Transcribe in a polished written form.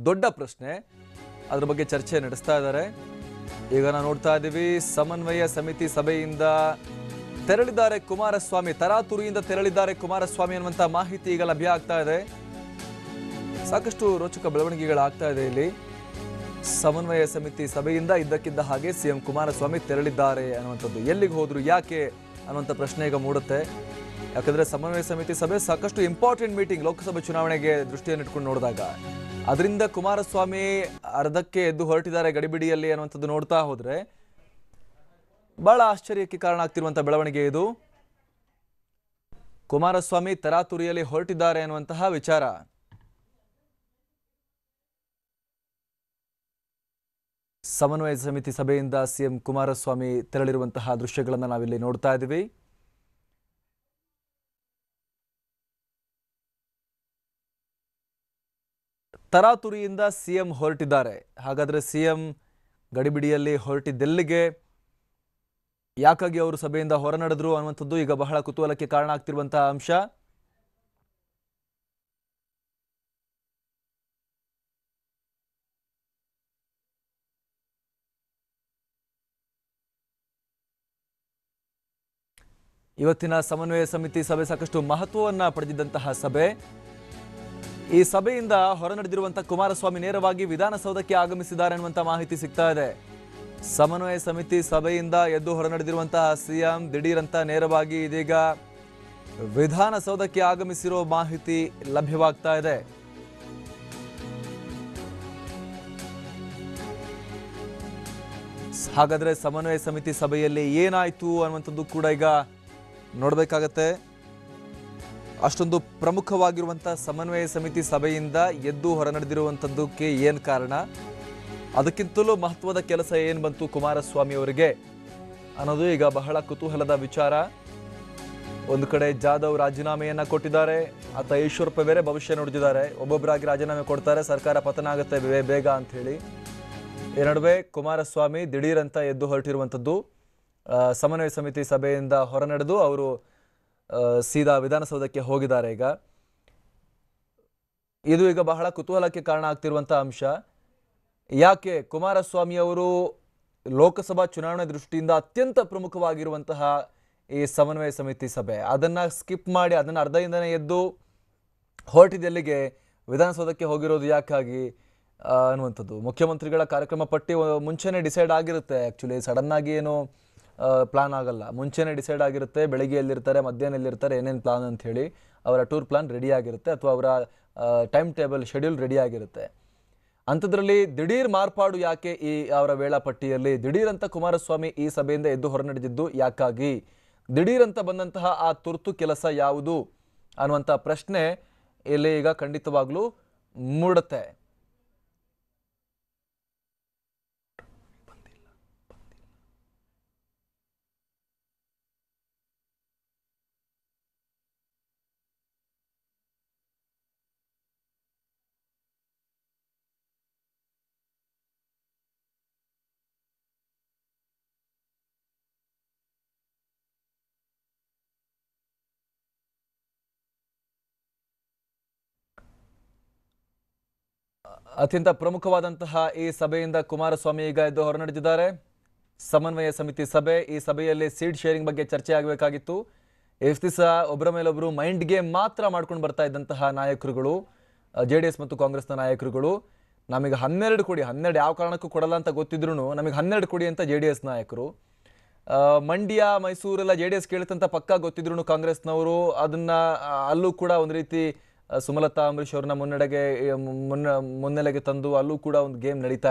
ದೊಡ್ಡ ಪ್ರಶ್ನೆ. ಅದರ ಬಗ್ಗೆ ಚರ್ಚೆ ನಡೆಸ್ತಾ ಇದ್ದಾರೆ. ಈಗ ನಾವು ನೋಡ್ತಾ ಇದ್ದೀವಿ, ಸಮನ್ವಯ ಸಮಿತಿ ಸಭೆಯಿಂದ ತೆರಳಿದ್ದಾರೆ ಕುಮಾರಸ್ವಾಮಿ, ತರಾತುರಿಯಿಂದ ತೆರಳಿದ್ದಾರೆ ಕುಮಾರಸ್ವಾಮಿ ಅನ್ನುವಂಥ ಮಾಹಿತಿ ಈಗ ಲಭ್ಯ ಆಗ್ತಾ ಇದೆ. ಸಾಕಷ್ಟು ರೋಚಕ ಬೆಳವಣಿಗೆಗಳಾಗ್ತಾ ಇದೆ ಇಲ್ಲಿ. ಸಮನ್ವಯ ಸಮಿತಿ ಸಭೆಯಿಂದ ಇದ್ದಕ್ಕಿದ್ದ ಹಾಗೆ ಸಿಎಂ ಕುಮಾರಸ್ವಾಮಿ ತೆರಳಿದ್ದಾರೆ ಅನ್ನುವಂಥದ್ದು. ಎಲ್ಲಿಗೆ ಹೋದ್ರು, ಯಾಕೆ ಅನ್ನುವಂಥ ಪ್ರಶ್ನೆ ಈಗ ಮೂಡುತ್ತೆ. ಯಾಕಂದ್ರೆ ಸಮನ್ವಯ ಸಮಿತಿ ಸಭೆ ಸಾಕಷ್ಟು ಇಂಪಾರ್ಟೆಂಟ್ ಮೀಟಿಂಗ್ ಲೋಕಸಭೆ ಚುನಾವಣೆಗೆ ದೃಷ್ಟಿಯನ್ನು ಇಟ್ಕೊಂಡು ನೋಡಿದಾಗ, ಅದರಿಂದ ಕುಮಾರಸ್ವಾಮಿ ಅರ್ಧಕ್ಕೆ ಎದ್ದು ಹೊರಟಿದ್ದಾರೆ ಗಡಿಬಿಡಿಯಲ್ಲಿ ಅನ್ನುವಂಥದ್ದು ನೋಡ್ತಾ ಹೋದ್ರೆ ಬಹಳ ಆಶ್ಚರ್ಯಕ್ಕೆ ಕಾರಣ ಆಗ್ತಿರುವಂತಹ ಬೆಳವಣಿಗೆ ಇದು. ಕುಮಾರಸ್ವಾಮಿ ತರಾತುರಿಯಲ್ಲಿ ಹೊರಟಿದ್ದಾರೆ ಅನ್ನುವಂತಹ ವಿಚಾರ. ಸಮನ್ವಯ ಸಮಿತಿ ಸಭೆಯಿಂದ ಸಿಎಂ ಕುಮಾರಸ್ವಾಮಿ ತೆರಳಿರುವಂತಹ ದೃಶ್ಯಗಳನ್ನು ನಾವಿಲ್ಲಿ ನೋಡ್ತಾ ಇದ್ದೀವಿ. ತರಾತುರಿಯಿಂದ ಸಿಎಂ ಹೊರಟಿದ್ದಾರೆ. ಹಾಗಾದ್ರೆ ಸಿಎಂ ಗಡಿಬಿಡಿಯಲ್ಲಿ ಹೊರಟಿದ್ದೆಲ್ಲಿಗೆ, ಯಾಕಾಗಿ ಅವರು ಸಭೆಯಿಂದ ಹೊರನಡೆದ್ರು ಅನ್ನುವಂಥದ್ದು ಈಗ ಬಹಳ ಕುತೂಹಲಕ್ಕೆ ಕಾರಣ ಆಗ್ತಿರುವಂತಹ ಅಂಶ. ಇವತ್ತಿನ ಸಮನ್ವಯ ಸಮಿತಿ ಸಭೆ ಸಾಕಷ್ಟು ಮಹತ್ವವನ್ನ ಪಡೆದಿದ್ದಂತಹ ಸಭೆ. ಈ ಸಭೆಯಿಂದ ಹೊರನಡೆದಿರುವಂತಹ ಕುಮಾರಸ್ವಾಮಿ ನೇರವಾಗಿ ವಿಧಾನಸೌಧಕ್ಕೆ ಆಗಮಿಸಿದ್ದಾರೆ ಅನ್ನುವಂಥ ಮಾಹಿತಿ ಸಿಗ್ತಾ ಇದೆ. ಸಮನ್ವಯ ಸಮಿತಿ ಸಭೆಯಿಂದ ಎದ್ದು ಹೊರನಡೆದಿರುವಂತಹ ಸಿಎಂ ದಿಢೀರಂತ ನೇರವಾಗಿ ಇದೀಗ ವಿಧಾನಸೌಧಕ್ಕೆ ಆಗಮಿಸಿರೋ ಮಾಹಿತಿ ಲಭ್ಯವಾಗ್ತಾ ಇದೆ. ಹಾಗಾದ್ರೆ ಸಮನ್ವಯ ಸಮಿತಿ ಸಭೆಯಲ್ಲಿ ಏನಾಯ್ತು ಅನ್ನುವಂಥದ್ದು ಕೂಡ ಈಗ ನೋಡಬೇಕಾಗತ್ತೆ. ಅಷ್ಟೊಂದು ಪ್ರಮುಖವಾಗಿರುವಂತಹ ಸಮನ್ವಯ ಸಮಿತಿ ಸಭೆಯಿಂದ ಎದ್ದು ಹೊರನಡೆದಿರುವಂಥದ್ದಕ್ಕೆ ಏನು ಕಾರಣ, ಅದಕ್ಕಿಂತಲೂ ಮಹತ್ವದ ಕೆಲಸ ಏನು ಬಂತು ಕುಮಾರಸ್ವಾಮಿ ಅವರಿಗೆ ಅನ್ನೋದು ಈಗ ಬಹಳ ಕುತೂಹಲದ ವಿಚಾರ. ಒಂದು ಕಡೆ ಜಾಧವ್ ರಾಜೀನಾಮೆಯನ್ನ ಕೊಟ್ಟಿದ್ದಾರೆ, ಆತ ಈಶ್ವರಪ್ಪ ಬೇರೆ ಭವಿಷ್ಯ ನುಡಿದಿದ್ದಾರೆ. ಒಬ್ಬೊಬ್ಬರಾಗಿ ರಾಜೀನಾಮೆ ಕೊಡ್ತಾರೆ, ಸರ್ಕಾರ ಪತನ ಆಗುತ್ತೆ ಬೇಗ ಅಂತ ಹೇಳಿ. ಈ ನಡುವೆ ಕುಮಾರಸ್ವಾಮಿ ದಿಢೀರಂತ ಎದ್ದು ಹೊರಟಿರುವಂಥದ್ದು. ಸಮನ್ವಯ ಸಮಿತಿ ಸಭೆಯಿಂದ ಹೊರನಡೆದು ಅವರು ಸೀದಾ ವಿಧಾನಸೌಧಕ್ಕೆ ಹೋಗಿದ್ದಾರೆ. ಇದು ಈಗ ಬಹಳ ಕುತೂಹಲಕ್ಕೆ ಕಾರಣ ಆಗ್ತಿರುವಂತಹ ಅಂಶ. ಯಾಕೆ ಕುಮಾರಸ್ವಾಮಿ ಅವರು ಲೋಕಸಭಾ ಚುನಾವಣೆ ದೃಷ್ಟಿಯಿಂದ ಅತ್ಯಂತ ಪ್ರಮುಖವಾಗಿರುವಂತಹ ಈ ಸಮನ್ವಯ ಸಮಿತಿ ಸಭೆ, ಅದನ್ನ ಸ್ಕಿಪ್ ಮಾಡಿ ಅದನ್ನ ಅರ್ಧದಿಂದನೇ ಎದ್ದು ಹೊರಟಿದ್ದೆಲ್ಲಿಗೆ, ವಿಧಾನಸೌಧಕ್ಕೆ ಹೋಗಿರೋದು ಯಾಕಾಗಿ ಅನ್ನುವಂಥದ್ದು. ಮುಖ್ಯಮಂತ್ರಿಗಳ ಕಾರ್ಯಕ್ರಮ ಪಟ್ಟಿ ಮುಂಚೆನೇ ಡಿಸೈಡ್ ಆಗಿರುತ್ತೆ. ಆ್ಯಕ್ಚುಲಿ ಸಡನ್ ಆಗಿ ಏನು ಪ್ಲಾನ್ ಆಗಲ್ಲ, ಮುಂಚೆನೇ ಡಿಸೈಡ್ ಆಗಿರುತ್ತೆ. ಬೆಳಿಗ್ಗೆ ಎಲ್ಲಿರ್ತಾರೆ, ಮಧ್ಯಾಹ್ನ ಎಲ್ಲಿರ್ತಾರೆ, ಏನೇನು ಪ್ಲಾನ್ ಅಂತ ಹೇಳಿ ಅವರ ಟೂರ್ ಪ್ಲಾನ್ ರೆಡಿ ಆಗಿರುತ್ತೆ, ಅಥವಾ ಅವರ ಟೈಮ್ ಟೇಬಲ್ ಶೆಡ್ಯೂಲ್ ರೆಡಿ ಆಗಿರುತ್ತೆ. ಅಂಥದ್ರಲ್ಲಿ ದಿಢೀರ್ ಮಾರ್ಪಾಡು ಯಾಕೆ ಈ ಅವರ ವೇಳಾಪಟ್ಟಿಯಲ್ಲಿ? ದಿಢೀರಂತ ಕುಮಾರಸ್ವಾಮಿ ಈ ಸಭೆಯಿಂದ ಎದ್ದು ಹೊರನಡೆದಿದ್ದು ಯಾಕಾಗಿ? ದಿಢೀರಂತ ಬಂದಂತಹ ಆ ತುರ್ತು ಕೆಲಸ ಯಾವುದು ಅನ್ನುವಂಥ ಪ್ರಶ್ನೆ ಇಲ್ಲಿ ಈಗ ಖಂಡಿತವಾಗ್ಲೂ ಮೂಡುತ್ತೆ. ಅತ್ಯಂತ ಪ್ರಮುಖವಾದಂತಹ ಈ ಸಭೆಯಿಂದ ಕುಮಾರಸ್ವಾಮಿ ಈಗ ಎದ್ದು ಹೊರನಡೆದಿದ್ದಾರೆ. ಸಮನ್ವಯ ಸಮಿತಿ ಸಭೆ, ಈ ಸಭೆಯಲ್ಲಿ ಸೀಟ್ ಶೇರಿಂಗ್ ಬಗ್ಗೆ ಚರ್ಚೆ ಆಗಬೇಕಾಗಿತ್ತು. ಎಷ್ಟು ದಿವಸ ಒಬ್ಬರ ಮೇಲೊಬ್ಬರು ಮೈಂಡ್ ಗೇಮ್ ಮಾತ್ರ ಮಾಡ್ಕೊಂಡು ಬರ್ತಾ ಇದ್ದಂತಹ ನಾಯಕರುಗಳು, JDS ಮತ್ತು ಕಾಂಗ್ರೆಸ್ನ ನಾಯಕರುಗಳು, ನಮಗೆ 12 ಕೊಡಿ, 12 ಯಾವ ಕಾರಣಕ್ಕೂ ಕೊಡಲ್ಲ ಅಂತ ಗೊತ್ತಿದ್ರು ನಮಗೆ 12 ಕೊಡಿ ಅಂತ JDS ನಾಯಕರು, ಮಂಡ್ಯ ಮೈಸೂರೆಲ್ಲ JDS ಕೇಳುತ್ತಂತ ಪಕ್ಕ ಗೊತ್ತಿದ್ರು ಕಾಂಗ್ರೆಸ್ನವರು ಅದನ್ನ ಅಲ್ಲೂ ಕೂಡ ಒಂದು ರೀತಿ ಸುಮಲತಾ ಅಂಬರೀಶ್ ಅವ್ರನ್ನ ಮುನ್ನೆಲೆಗೆ ತಂದು ಅಲ್ಲೂ ಕೂಡ ಒಂದು ಗೇಮ್ ನಡೀತಾ